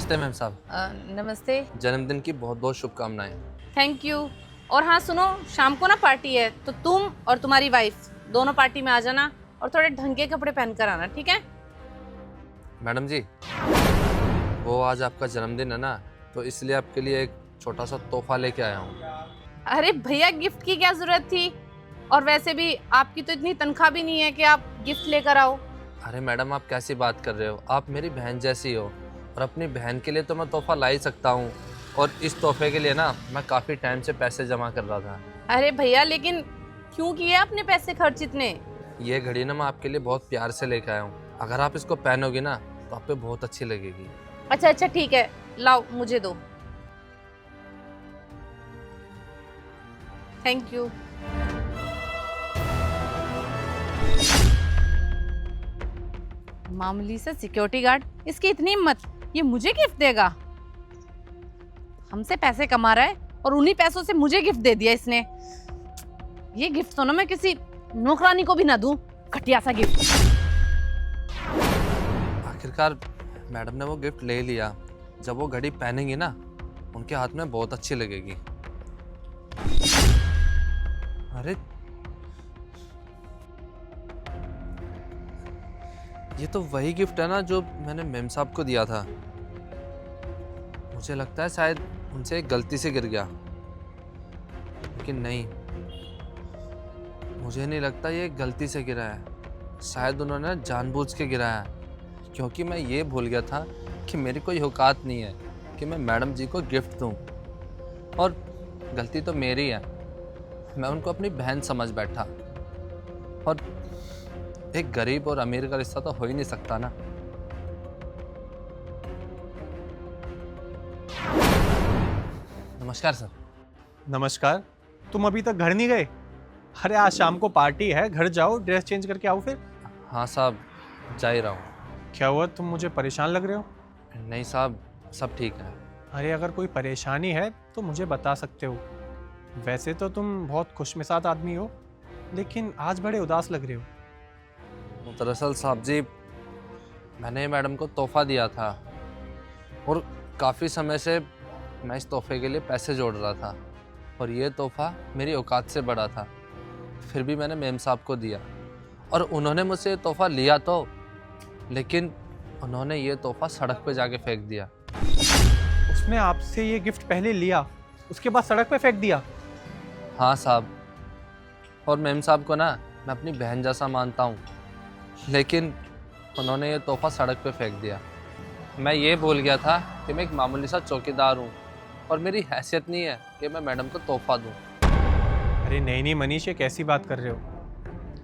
नमस्ते मैम साहब। नमस्ते। जन्मदिन की बहुत बहुत शुभकामनाएं। Thank you. और हाँ सुनो, शाम को ना पार्टी है, तो तुम और तुम्हारी वाइफ दोनों पार्टी में आ जाना और थोड़े ढंग के कपड़े पहन कर आना, ठीक है? मैडम जी, वो आज आपका जन्मदिन है ना, तो इसलिए आपके लिए एक छोटा सा तोहफा लेके आया हूँ। अरे भैया, गिफ्ट की क्या जरूरत थी? और वैसे भी आपकी तो इतनी तनख्वाह भी नहीं है कि आप गिफ्ट लेकर आओ। अरे मैडम, आप कैसी बात कर रहे हो? आप मेरी बहन जैसी हो और अपनी बहन के लिए तो मैं तोहफा ला ही सकता हूँ। और इस तोहफे के लिए ना मैं काफ़ी टाइम से पैसे जमा कर रहा था। अरे भैया, लेकिन क्यों किए अपने पैसे खर्च इतने? ये घड़ी ना मैं आपके लिए बहुत प्यार से लेके आया हूँ। अगर आप इसको पहनोगी ना तो आप पे बहुत अच्छी लगेगी। अच्छा अच्छा ठीक है, लाओ मुझे दो। Thank you. मामूली सा सिक्योरिटी गार्ड, इसकी इतनी हिम्मत, ये मुझे गिफ्ट देगा? हमसे पैसे कमा रहा है और उन्हीं पैसों से मुझे गिफ्ट दे दिया इसने। ये गिफ्ट तो ना मैं किसी नौकरानी को भी ना दूं, घटिया सा गिफ्ट। आखिरकार मैडम ने वो गिफ्ट ले लिया। जब वो घड़ी पहनेंगी ना, उनके हाथ में बहुत अच्छी लगेगी। अरे, ये तो वही गिफ्ट है ना जो मैंने मेम साहब को दिया था। मुझे लगता है शायद उनसे एक गलती से गिर गया, लेकिन नहीं, मुझे नहीं लगता ये गलती से गिरा है। शायद उन्होंने जानबूझ के गिराया है, क्योंकि मैं ये भूल गया था कि मेरी कोई औकात नहीं है कि मैं मैडम जी को गिफ्ट दूं। और गलती तो मेरी है, मैं उनको अपनी बहन समझ बैठा। और एक गरीब और अमीर का रिश्ता तो हो ही नहीं सकता ना। नमस्कार सर। नमस्कार। तुम अभी तक घर नहीं गए? अरे आज शाम को पार्टी है, घर जाओ, ड्रेस चेंज करके आओ फिर। हाँ साहब, जा ही रहा हूँ। क्या हुआ, तुम मुझे परेशान लग रहे हो? नहीं साहब, सब ठीक है। अरे अगर कोई परेशानी है तो मुझे बता सकते हो। वैसे तो तुम बहुत खुशमिजाज आदमी हो, लेकिन आज बड़े उदास लग रहे हो। दरअसल साहब जी, मैंने मैडम को तोहफा दिया था और काफ़ी समय से मैं इस तोहफे के लिए पैसे जोड़ रहा था, और ये तोहफा मेरी औकात से बड़ा था। फिर भी मैंने मेम साहब को दिया और उन्होंने मुझसे ये तोहफा लिया तो, लेकिन उन्होंने ये तोहफा सड़क पे जाके फेंक दिया। उसने आपसे ये गिफ्ट पहले लिया, उसके बाद सड़क पे फेंक दिया? हाँ साहब, और मेम साहब को ना मैं अपनी बहन जैसा मानता हूँ, लेकिन उन्होंने ये तोहफा सड़क पे फेंक दिया। मैं ये भूल गया था कि मैं एक मामूली सा चौकीदार हूँ और मेरी हैसियत नहीं है कि मैं मैडम को तोहफा दूँ। अरे नहीं नहीं मनीष, ये कैसी बात कर रहे हो?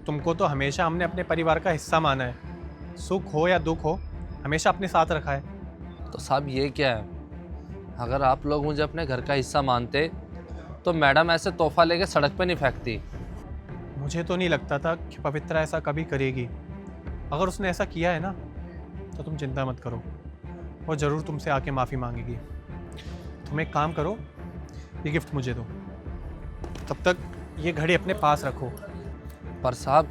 तुमको तो हमेशा हमने अपने परिवार का हिस्सा माना है। सुख हो या दुख हो, हमेशा अपने साथ रखा है। तो साहब ये क्या है? अगर आप लोग मुझे अपने घर का हिस्सा मानते तो मैडम ऐसे तोहफा लेके सड़क पे नहीं फेंकती। मुझे तो नहीं लगता था कि पवित्रा ऐसा कभी करेगी। अगर उसने ऐसा किया है ना, तो तुम चिंता मत करो, वो ज़रूर तुमसे आके माफ़ी मांगेगी। तुम एक काम करो, ये गिफ्ट मुझे दो, तब तक ये घड़ी अपने पास रखो। पर साहब,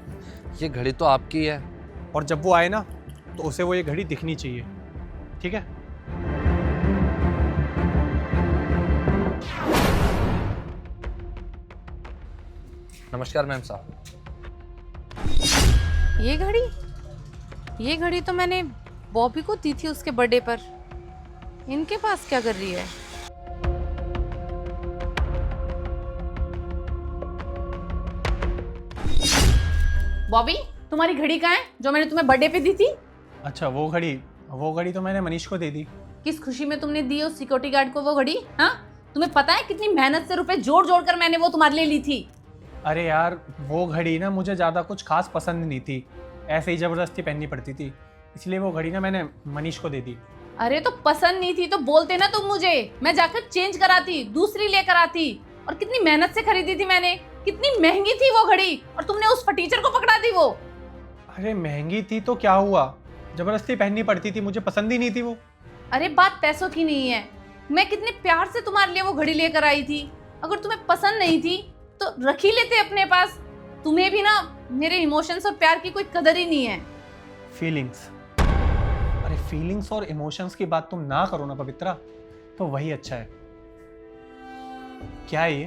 ये घड़ी तो आपकी है। और जब वो आए ना, तो उसे वो ये घड़ी दिखनी चाहिए, ठीक है? नमस्कार मैम साहब। ये घड़ी तो मैंने बॉबी को दी थी उसके बर्थडे पर। इनके पास क्या कर रही है? बॉबी, तुम्हारी घड़ी कहाँ है जो मैंने तुम्हें बर्थडे पे दी थी? अच्छा, वो घड़ी तो मैंने मनीष को दे दी। किस खुशी में तुमने दी उस सिक्योरिटी गार्ड को वो घड़ी? हाँ, तुम्हें पता है कितनी मेहनत से रुपए जोड़ जोड़ कर मैंने वो तुम्हारे लिए ली थी। अरे यार, वो घड़ी ना मुझे ज़्यादा कुछ खास पसंद नहीं थी, ऐसे ही ज़बरदस्ती पहननी पड़ती थी, इसलिए वो घड़ी ना मैंने मनीष को दे दी। अरे तो पसंद नहीं थी तो बोलते ना तुम मुझे, मैं जाकर चेंज कराती, दूसरी लेकर आती। और कितनी मेहनत से खरीदी थी मैंने, कितनी महंगी थी वो घड़ी, और तुमने उस फटीचर को पकड़ा दी वो। अरे महंगी थी तो क्या हुआ, जबरदस्ती पहननी पड़ती थी, मुझे पसंद ही नहीं थी वो। अरे बात पैसों की नहीं है, मैं कितने प्यार से तुम्हारे लिए वो घड़ी लेकर आई थी। अगर तुम्हें पसंद नहीं थी तो रख ही लेते अपने पास। तुम्हें भी ना मेरे इमोशंस और प्यार की कोई कदर ही नहीं है। फीलिंग्स, अरे फीलिंग्स और इमोशंस की बात तुम ना करो ना पवित्रा, तो वही अच्छा है। क्या है ये?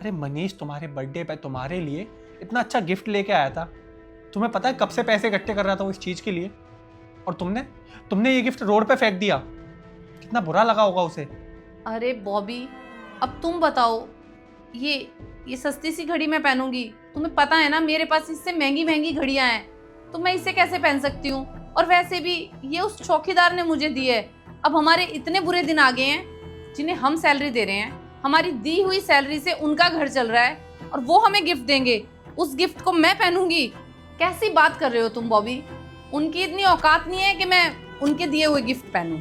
अरे मनीष तुम्हारे बर्थडे पे तुम्हारे लिए इतना अच्छा गिफ्ट लेके आया था। तुम्हें पता है कब से पैसे इकट्ठे कर रहा था वो इस चीज के लिए, और तुमने ये गिफ्ट रोड पे फेंक दिया। कितना बुरा लगा होगा उसे। अरे बॉबी, अब तुम बताओ, ये सस्ती सी घड़ी मैं पहनूंगी? तुम्हें पता है ना मेरे पास इससे महंगी महंगी घड़ियां हैं, तो मैं इसे कैसे पहन सकती हूँ? और वैसे भी ये उस चौकीदार ने मुझे दी है। अब हमारे इतने बुरे दिन आ गए हैं जिन्हें हम सैलरी दे रहे हैं, हमारी दी हुई सैलरी से उनका घर चल रहा है और वो हमें गिफ्ट देंगे, उस गिफ्ट को मैं पहनूंगी? कैसी बात कर रहे हो तुम बॉबी? उनकी इतनी औकात नहीं है कि मैं उनके दिए हुए गिफ्ट पहनूं।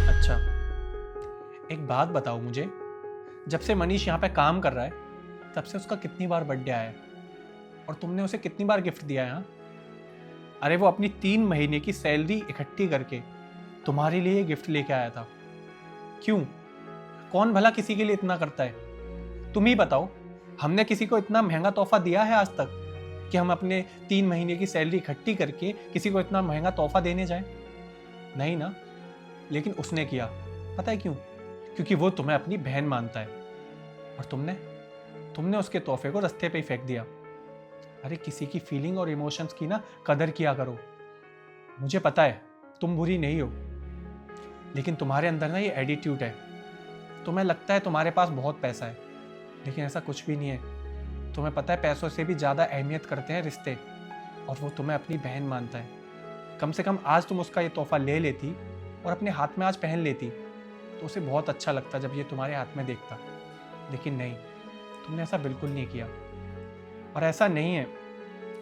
अच्छा, एक बात बताओ मुझे, जब से मनीष यहाँ पे काम कर रहा है तब से उसका कितनी बार बर्थडे आया है और तुमने उसे कितनी बार गिफ्ट दिया है? हाँ? अरे वो अपनी 3 महीने की सैलरी इकट्ठी करके तुम्हारे लिए गिफ्ट लेके आया था। क्यों? कौन भला किसी के लिए इतना करता है? तुम ही बताओ, हमने किसी को इतना महंगा तोहफा दिया है आज तक कि हम अपने 3 महीने की सैलरी इकट्ठी करके किसी को इतना महंगा तोहफा देने जाएं? नहीं ना। लेकिन उसने किया। पता है क्यों? क्योंकि वो तुम्हें अपनी बहन मानता है और तुमने उसके तोहफे को रास्ते पे ही फेंक दिया। अरे किसी की फीलिंग और इमोशंस की ना कदर किया करो। मुझे पता है तुम बुरी नहीं हो, लेकिन तुम्हारे अंदर ना ये एटीट्यूड है। तुम्हें लगता है तुम्हारे पास बहुत पैसा है, लेकिन ऐसा कुछ भी नहीं है। तुम्हें पता है पैसों से भी ज़्यादा अहमियत करते हैं रिश्ते, और वो तुम्हें अपनी बहन मानता है। कम से कम आज तुम उसका ये तोहफा ले लेती और अपने हाथ में आज पहन लेती तो उसे बहुत अच्छा लगता जब ये तुम्हारे हाथ में देखता। लेकिन नहीं, तुमने ऐसा बिल्कुल नहीं किया। और ऐसा नहीं है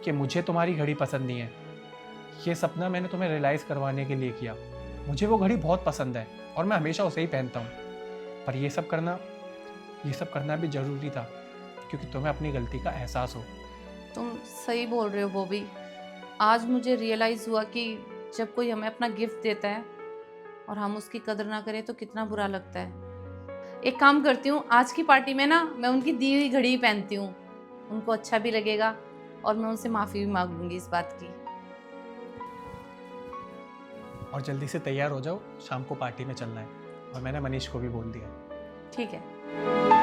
कि मुझे तुम्हारी घड़ी पसंद नहीं है। ये सपना मैंने तुम्हें रियलाइज़ करवाने के लिए किया। मुझे वो घड़ी बहुत पसंद है और मैं हमेशा उसे ही पहनता हूँ। पर ये सब करना भी ज़रूरी था क्योंकि तुम्हें अपनी गलती का एहसास हो। तुम सही बोल रहे हो बॉबी। आज मुझे रियलाइज़ हुआ कि जब कोई हमें अपना गिफ्ट देता है और हम उसकी कदर ना करें तो कितना बुरा लगता है। एक काम करती हूँ, आज की पार्टी में ना मैं उनकी दी हुई घड़ी ही पहनती हूँ, उनको अच्छा भी लगेगा और मैं उनसे माफ़ी भी मांगूंगी इस बात की। और जल्दी से तैयार हो जाओ, शाम को पार्टी में चलना है। और मैंने मनीष को भी बोल दिया। ठीक है।